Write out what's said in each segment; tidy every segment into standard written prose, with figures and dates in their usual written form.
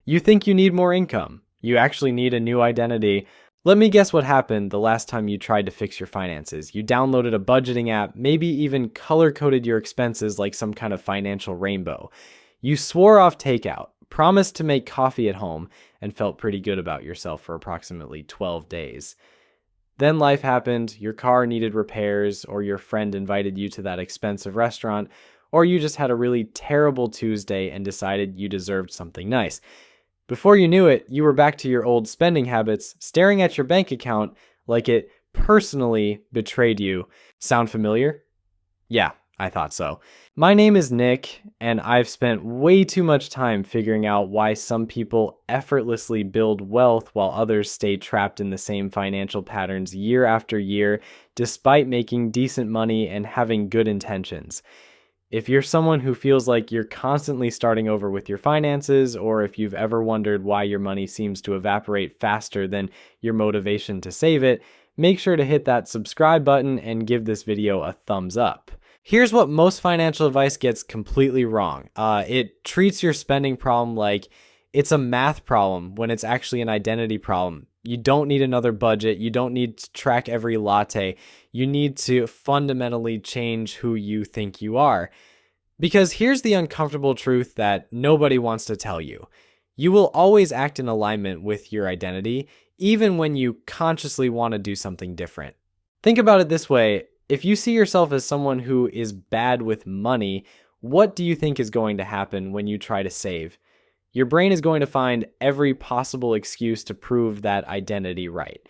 You think you need more income. You actually need a new identity. Let me guess what happened the last time you tried to fix your finances. You downloaded a budgeting app, maybe even color-coded your expenses like some kind of financial rainbow. You swore off takeout, promised to make coffee at home, and felt pretty good about yourself for approximately 12 days. Then life happened, your car needed repairs, or your friend invited you to that expensive restaurant, or you just had a really terrible Tuesday and decided you deserved something nice. Before you knew it, you were back to your old spending habits, staring at your bank account like it personally betrayed you. Sound familiar? Yeah, I thought so. My name is Nick, and I've spent way too much time figuring out why some people effortlessly build wealth while others stay trapped in the same financial patterns year after year, despite making decent money and having good intentions. If you're someone who feels like you're constantly starting over with your finances, or if you've ever wondered why your money seems to evaporate faster than your motivation to save it, make sure to hit that subscribe button and give this video a thumbs up. Here's what most financial advice gets completely wrong. It treats your spending problem like it's a math problem when it's actually an identity problem. You don't need another budget. You don't need to track every latte. You need to fundamentally change who you think you are. Because here's the uncomfortable truth that nobody wants to tell you. You will always act in alignment with your identity, even when you consciously want to do something different. Think about it this way. If you see yourself as someone who is bad with money, what do you think is going to happen when you try to save? Your brain is going to find every possible excuse to prove that identity right.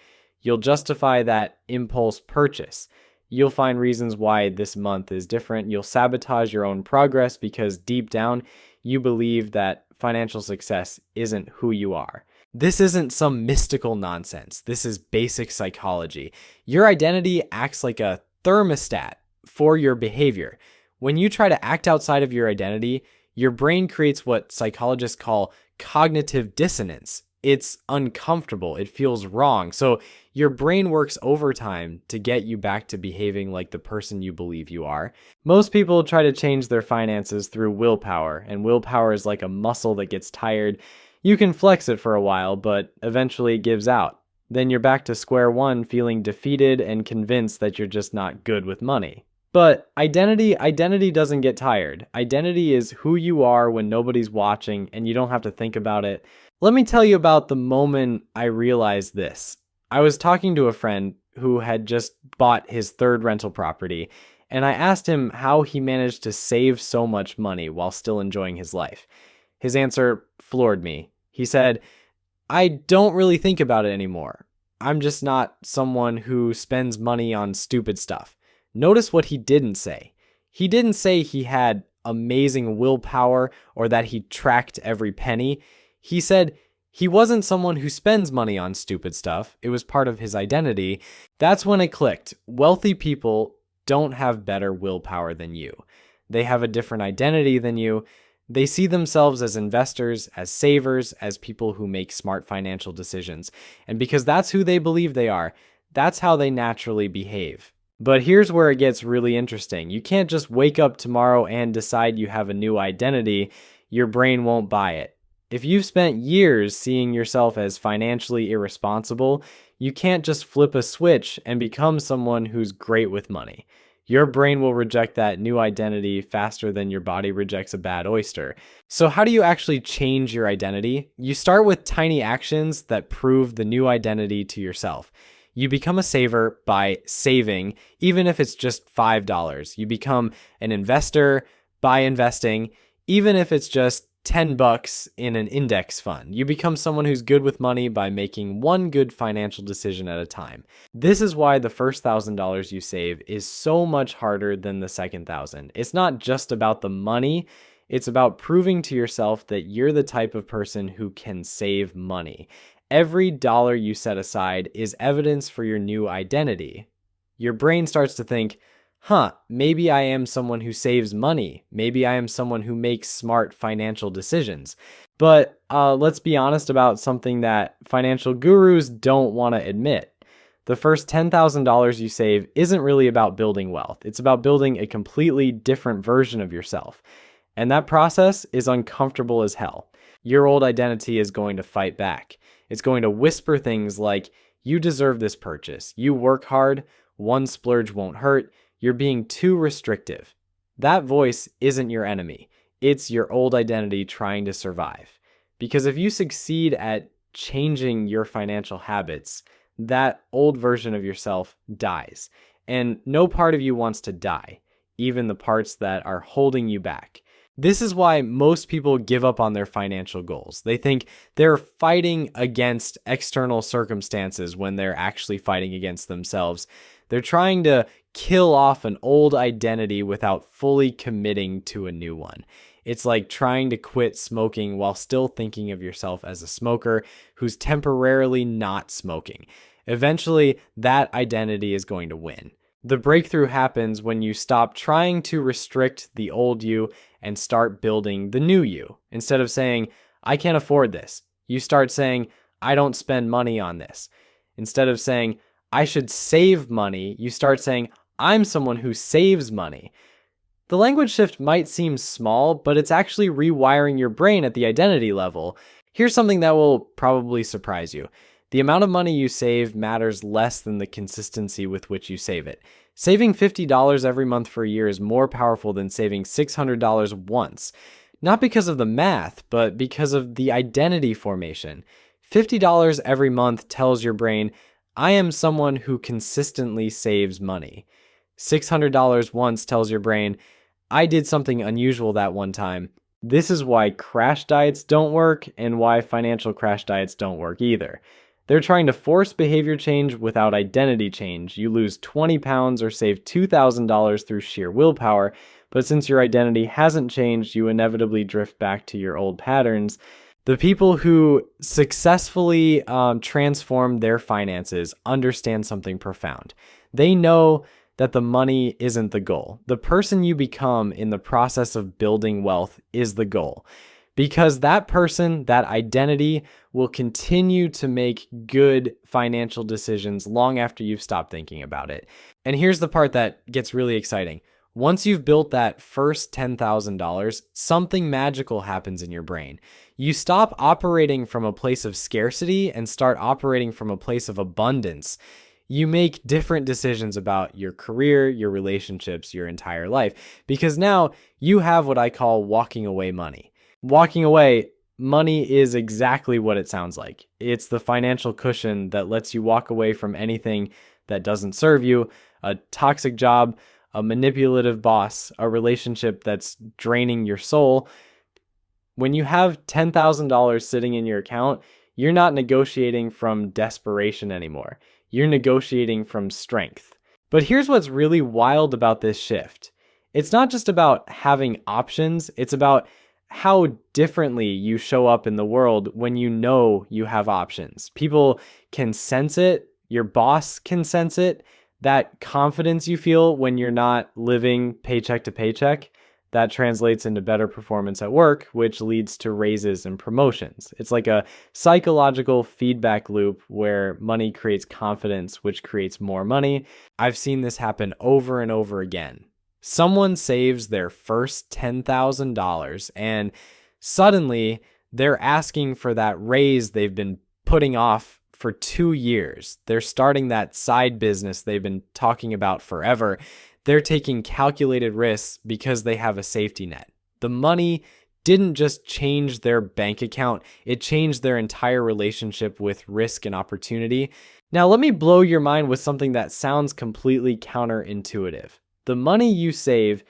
You'll justify that impulse purchase. You'll find reasons why this month is different. You'll sabotage your own progress because deep down, you believe that financial success isn't who you are. This isn't some mystical nonsense. This is basic psychology. Your identity acts like a thermostat for your behavior. When you try to act outside of your identity, your brain creates what psychologists call cognitive dissonance. It's uncomfortable. It feels wrong. So your brain works overtime to get you back to behaving like the person you believe you are. Most people try to change their finances through willpower, and willpower is like a muscle that gets tired. You can flex it for a while, but eventually it gives out. Then you're back to square one, feeling defeated and convinced that you're just not good with money. But identity doesn't get tired. Identity is who you are when nobody's watching and you don't have to think about it. Let me tell you about the moment I realized this. I was talking to a friend who had just bought his third rental property, and I asked him how he managed to save so much money while still enjoying his life. His answer floored me. He said, "I don't really think about it anymore. I'm just not someone who spends money on stupid stuff." Notice what he didn't say. He didn't say he had amazing willpower or that he tracked every penny. He said he wasn't someone who spends money on stupid stuff. It was part of his identity. That's when it clicked. Wealthy people don't have better willpower than you. They have a different identity than you. They see themselves as investors, as savers, as people who make smart financial decisions. And because that's who they believe they are, that's how they naturally behave. But here's where it gets really interesting. You can't just wake up tomorrow and decide you have a new identity. Your brain won't buy it. If you've spent years seeing yourself as financially irresponsible, you can't just flip a switch and become someone who's great with money. Your brain will reject that new identity faster than your body rejects a bad oyster. So how do you actually change your identity? You start with tiny actions that prove the new identity to yourself. You become a saver by saving, even if it's just $5. You become an investor by investing, even if it's just $10 in an index fund. You become someone who's good with money by making one good financial decision at a time. This is why the first $1,000 you save is so much harder than the second 1,000. It's not just about the money. It's about proving to yourself that you're the type of person who can save money. Every dollar you set aside is evidence for your new identity. Your brain starts to think, maybe I am someone who saves money. Maybe I am someone who makes smart financial decisions. But let's be honest about something that financial gurus don't want to admit. The first $10,000 you save isn't really about building wealth. It's about building a completely different version of yourself. And that process is uncomfortable as hell. your old identity is going to fight back. It's going to whisper things like, you deserve this purchase. You work hard. One splurge won't hurt. You're being too restrictive. That voice isn't your enemy. It's your old identity trying to survive. Because if you succeed at changing your financial habits, that old version of yourself dies. And no part of you wants to die, even the parts that are holding you back. This is why most people give up on their financial goals. They think they're fighting against external circumstances when they're actually fighting against themselves. They're trying to kill off an old identity without fully committing to a new one. It's like trying to quit smoking while still thinking of yourself as a smoker who's temporarily not smoking. Eventually, that identity is going to win. The breakthrough happens when you stop trying to restrict the old you and start building the new you. Instead of saying, I can't afford this, you start saying, I don't spend money on this. Instead of saying, I should save money, you start saying, I'm someone who saves money. The language shift might seem small, but it's actually rewiring your brain at the identity level. Here's something that will probably surprise you. The amount of money you save matters less than the consistency with which you save it. Saving $50 every month for a year is more powerful than saving $600 once. Not because of the math, but because of the identity formation. $50 every month tells your brain, I am someone who consistently saves money. $600 once tells your brain, I did something unusual that one time. This is why crash diets don't work and why financial crash diets don't work either. They're trying to force behavior change without identity change. You lose 20 pounds or save $2,000 through sheer willpower, but since your identity hasn't changed, you inevitably drift back to your old patterns. The people who successfully transform their finances understand something profound. They know that the money isn't the goal. The person you become in the process of building wealth is the goal. Because that person, that identity, will continue to make good financial decisions long after you've stopped thinking about it. And here's the part that gets really exciting. Once you've built that first $10,000, something magical happens in your brain. You stop operating from a place of scarcity and start operating from a place of abundance. You make different decisions about your career, your relationships, your entire life, because now you have what I call walking away money. Walking away, money is exactly what it sounds like. It's the financial cushion that lets you walk away from anything that doesn't serve you, a toxic job, a manipulative boss, a relationship that's draining your soul. When you have $10,000 sitting in your account, you're not negotiating from desperation anymore. You're negotiating from strength. But here's what's really wild about this shift. It's not just about having options, it's about how differently you show up in the world when you know you have options. People can sense it. Your boss can sense it. That confidence you feel when you're not living paycheck to paycheck, that translates into better performance at work, which leads to raises and promotions. It's like a psychological feedback loop where money creates confidence, which creates more money. I've seen this happen over and over again. Someone saves their first $10,000 and suddenly they're asking for that raise they've been putting off for 2 years. They're starting that side business they've been talking about forever. They're taking calculated risks because they have a safety net. The money didn't just change their bank account, it changed their entire relationship with risk and opportunity. Now, let me blow your mind with something that sounds completely counterintuitive. The money you save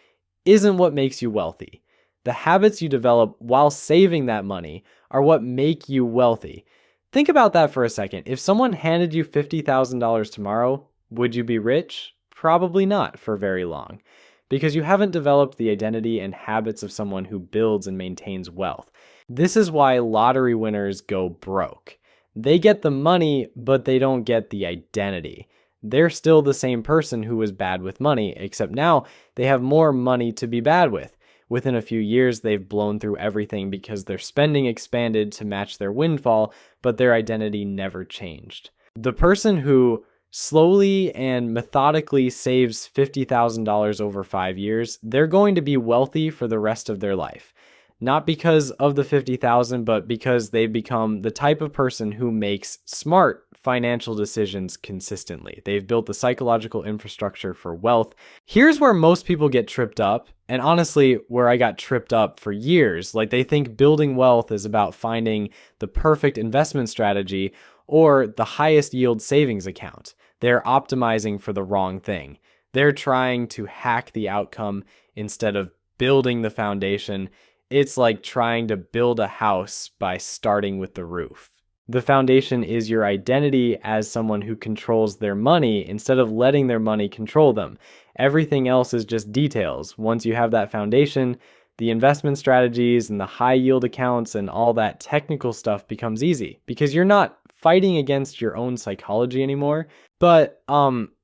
isn't what makes you wealthy. The habits you develop while saving that money are what make you wealthy. Think about that for a second. If someone handed you $50,000 tomorrow, would you be rich? Probably not for very long, because you haven't developed the identity and habits of someone who builds and maintains wealth. This is why lottery winners go broke. They get the money, but they don't get the identity. They're still the same person who was bad with money, except now they have more money to be bad with. Within a few years, they've blown through everything because their spending expanded to match their windfall, but their identity never changed. The person who slowly and methodically saves $50,000 over 5 years, they're going to be wealthy for the rest of their life. not because of the 50,000, but because they've become the type of person who makes smart financial decisions consistently. They've built the psychological infrastructure for wealth. Here's where most people get tripped up, and honestly, where I got tripped up for years. Like, they think building wealth is about finding the perfect investment strategy or the highest yield savings account. They're optimizing for the wrong thing. They're trying to hack the outcome instead of building the foundation. It's like trying to build a house by starting with the roof. The foundation is your identity as someone who controls their money instead of letting their money control them. Everything else is just details. Once you have that foundation, the investment strategies and the high yield accounts and all that technical stuff becomes easy because you're not fighting against your own psychology anymore. But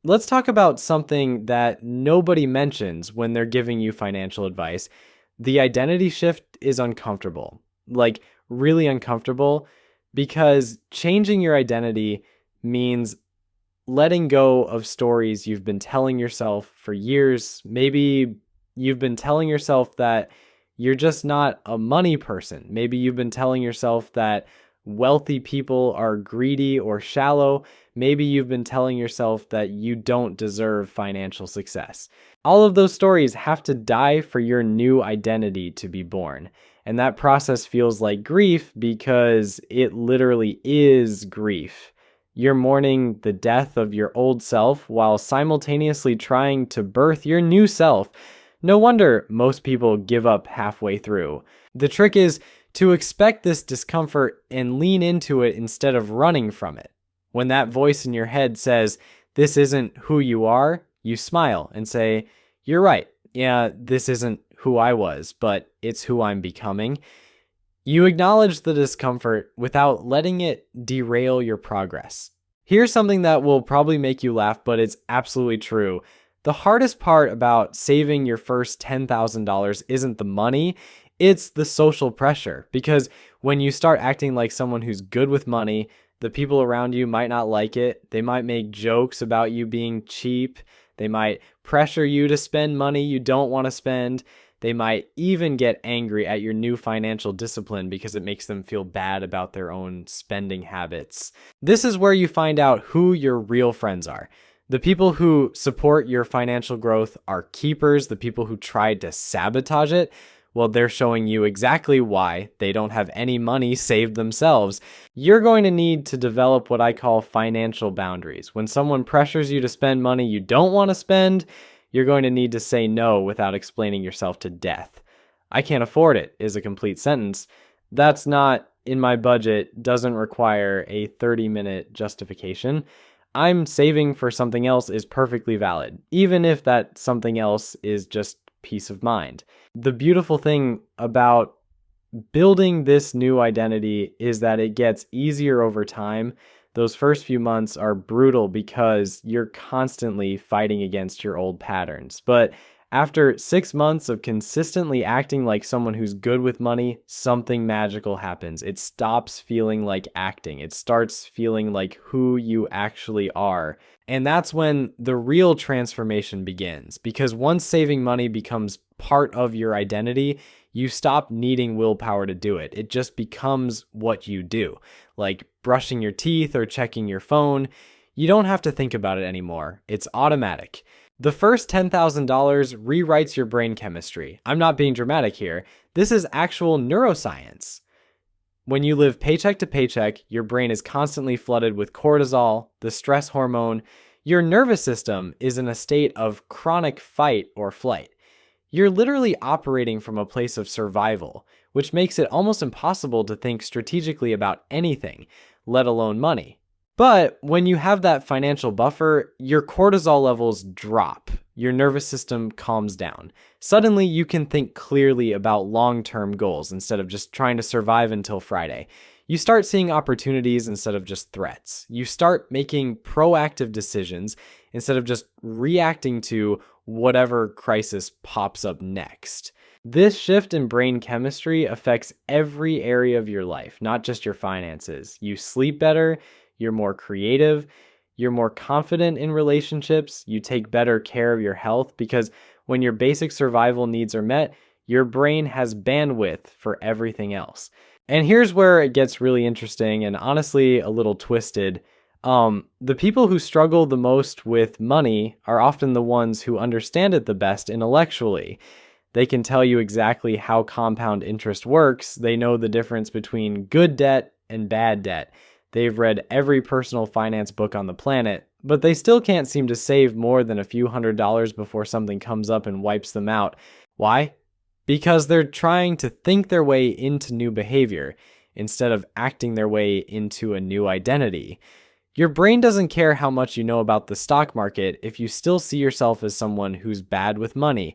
let's talk about something that nobody mentions when they're giving you financial advice. The identity shift is uncomfortable, like really uncomfortable, because changing your identity means letting go of stories you've been telling yourself for years. Maybe you've been telling yourself that you're just not a money person. Maybe you've been telling yourself that wealthy people are greedy or shallow. Maybe you've been telling yourself that you don't deserve financial success. All of those stories have to die for your new identity to be born. And that process feels like grief because it literally is grief. You're mourning the death of your old self while simultaneously trying to birth your new self. No wonder most people give up halfway through. The trick is to expect this discomfort and lean into it instead of running from it. When that voice in your head says, "This isn't who you are," you smile and say, "You're right. Yeah, this isn't who I was, but it's who I'm becoming." You acknowledge the discomfort without letting it derail your progress. Here's something that will probably make you laugh, but it's absolutely true. The hardest part about saving your first $10,000 isn't the money, it's the social pressure. Because when you start acting like someone who's good with money, the people around you might not like it. They might make jokes about you being cheap. They might pressure you to spend money you don't want to spend. They might even get angry at your new financial discipline because it makes them feel bad about their own spending habits. This is where you find out who your real friends are. The people who support your financial growth are keepers. The people who tried to sabotage it, well, they're showing you exactly why they don't have any money saved themselves. You're going to need to develop what I call financial boundaries. When someone pressures you to spend money you don't want to spend, you're going to need to say no without explaining yourself to death. "I can't afford it" is a complete sentence. "That's not in my budget" doesn't require a 30-minute justification. "I'm saving for something else" is perfectly valid, even if that something else is just peace of mind. The beautiful thing about building this new identity is that it gets easier over time. Those first few months are brutal because you're constantly fighting against your old patterns. But after 6 months of consistently acting like someone who's good with money, something magical happens. It stops feeling like acting. It starts feeling like who you actually are. And that's when the real transformation begins. Because once saving money becomes part of your identity, you stop needing willpower to do it. It just becomes what you do. Like brushing your teeth or checking your phone. You don't have to think about it anymore. It's automatic. The first $10,000 rewrites your brain chemistry. I'm not being dramatic here. This is actual neuroscience. When you live paycheck to paycheck, your brain is constantly flooded with cortisol, the stress hormone. Your nervous system is in a state of chronic fight or flight. You're literally operating from a place of survival, which makes it almost impossible to think strategically about anything, let alone money. But when you have that financial buffer, your cortisol levels drop. Your nervous system calms down. Suddenly, you can think clearly about long-term goals instead of just trying to survive until Friday. You start seeing opportunities instead of just threats. You start making proactive decisions instead of just reacting to whatever crisis pops up next. This shift in brain chemistry affects every area of your life, not just your finances. You sleep better, you're more creative, you're more confident in relationships, you take better care of your health because when your basic survival needs are met, Your brain has bandwidth for everything else. And here's where it gets really interesting and honestly a little twisted. The people who struggle the most with money are often the ones who understand it the best intellectually. They can tell you exactly how compound interest works. They know the difference between good debt and bad debt. They've read every personal finance book on the planet, but they still can't seem to save more than a few $100s before something comes up and wipes them out. Why? Because they're trying to think their way into new behavior instead of acting their way into a new identity. Your brain doesn't care how much you know about the stock market if you still see yourself as someone who's bad with money.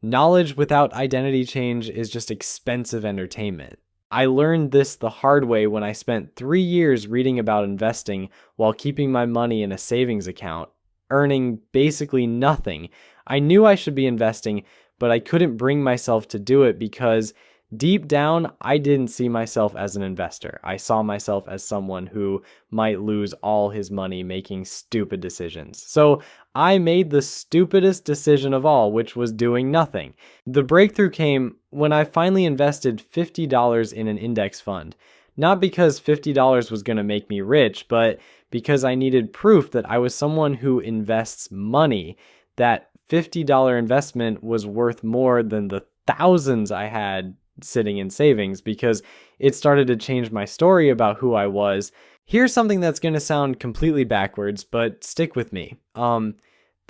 Knowledge without identity change is just expensive entertainment. I learned this the hard way when I spent 3 years reading about investing while keeping my money in a savings account, earning basically nothing. I knew I should be investing, but I couldn't bring myself to do it because deep down, I didn't see myself as an investor. I saw myself as someone who might lose all his money making stupid decisions. So I made the stupidest decision of all, which was doing nothing. The breakthrough came when I finally invested $50 in an index fund. Not because $50 was going to make me rich, but because I needed proof that I was someone who invests money, that $50 investment was worth more than the thousands I had sitting in savings, because it started to change my story about who I was. Here's something that's going to sound completely backwards, but stick with me. The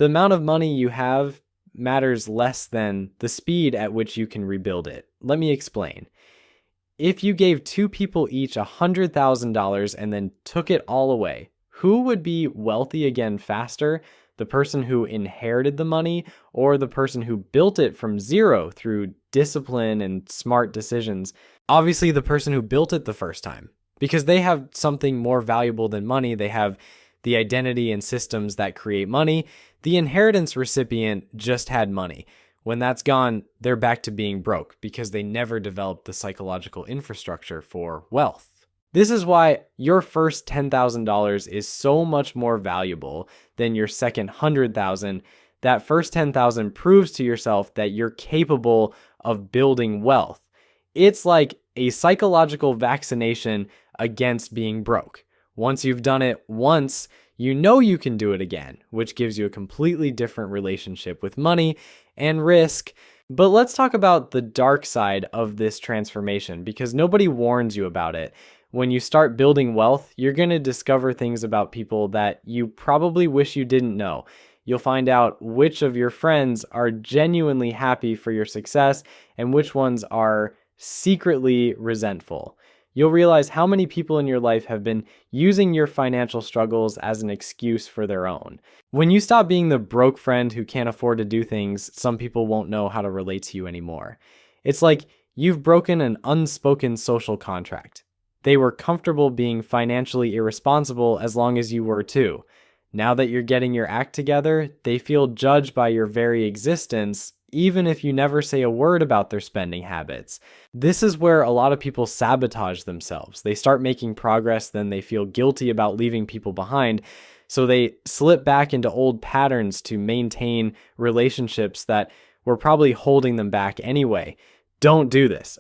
amount of money you have matters less than the speed at which you can rebuild it. Let me explain. If you gave 2 people each $100,000 and then took it all away, who would be wealthy again faster? The person who inherited the money or the person who built it from zero through discipline and smart decisions? Obviously, the person who built it the first time, because they have something more valuable than money. They have the identity and systems that create money. The inheritance recipient just had money. When that's gone, they're back to being broke because they never developed the psychological infrastructure for wealth. This is why your first $10,000 is so much more valuable than your second $100,000. That first $10,000 proves to yourself that you're capable of building wealth. It's like a psychological vaccination against being broke. Once you've done it once, you know you can do it again, which gives you a completely different relationship with money and risk. But let's talk about the dark side of this transformation, because nobody warns you about it. When you start building wealth, you're going to discover things about people that you probably wish you didn't know. You'll find out which of your friends are genuinely happy for your success and which ones are secretly resentful. You'll realize how many people in your life have been using your financial struggles as an excuse for their own. When you stop being the broke friend who can't afford to do things, some people won't know how to relate to you anymore. It's like you've broken an unspoken social contract. They were comfortable being financially irresponsible as long as you were too. Now that you're getting your act together, they feel judged by your very existence, even if you never say a word about their spending habits. This is where a lot of people sabotage themselves. They start making progress, then they feel guilty about leaving people behind. So they slip back into old patterns to maintain relationships that were probably holding them back anyway. Don't do this.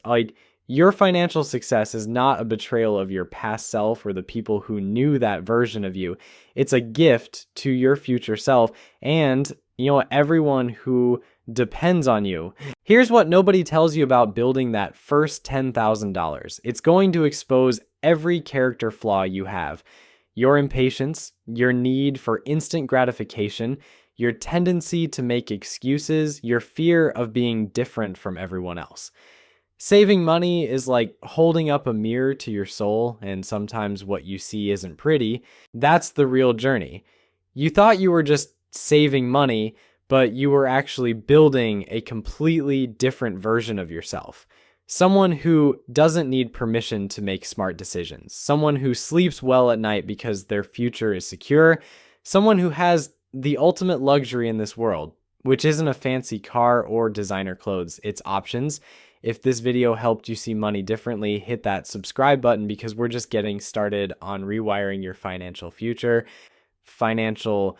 Your financial success is not a betrayal of your past self or the people who knew that version of you. It's a gift to your future self and, everyone who depends on you. Here's what nobody tells you about building that first $10,000. It's going to expose every character flaw you have. Your impatience, your need for instant gratification, your tendency to make excuses, your fear of being different from everyone else. Saving money is like holding up a mirror to your soul, and sometimes what you see isn't pretty. That's the real journey. You thought you were just saving money, but you were actually building a completely different version of yourself. Someone who doesn't need permission to make smart decisions. Someone who sleeps well at night because their future is secure. Someone who has the ultimate luxury in this world, which isn't a fancy car or designer clothes, it's options. If this video helped you see money differently, hit that subscribe button because we're just getting started on rewiring your financial future. Financial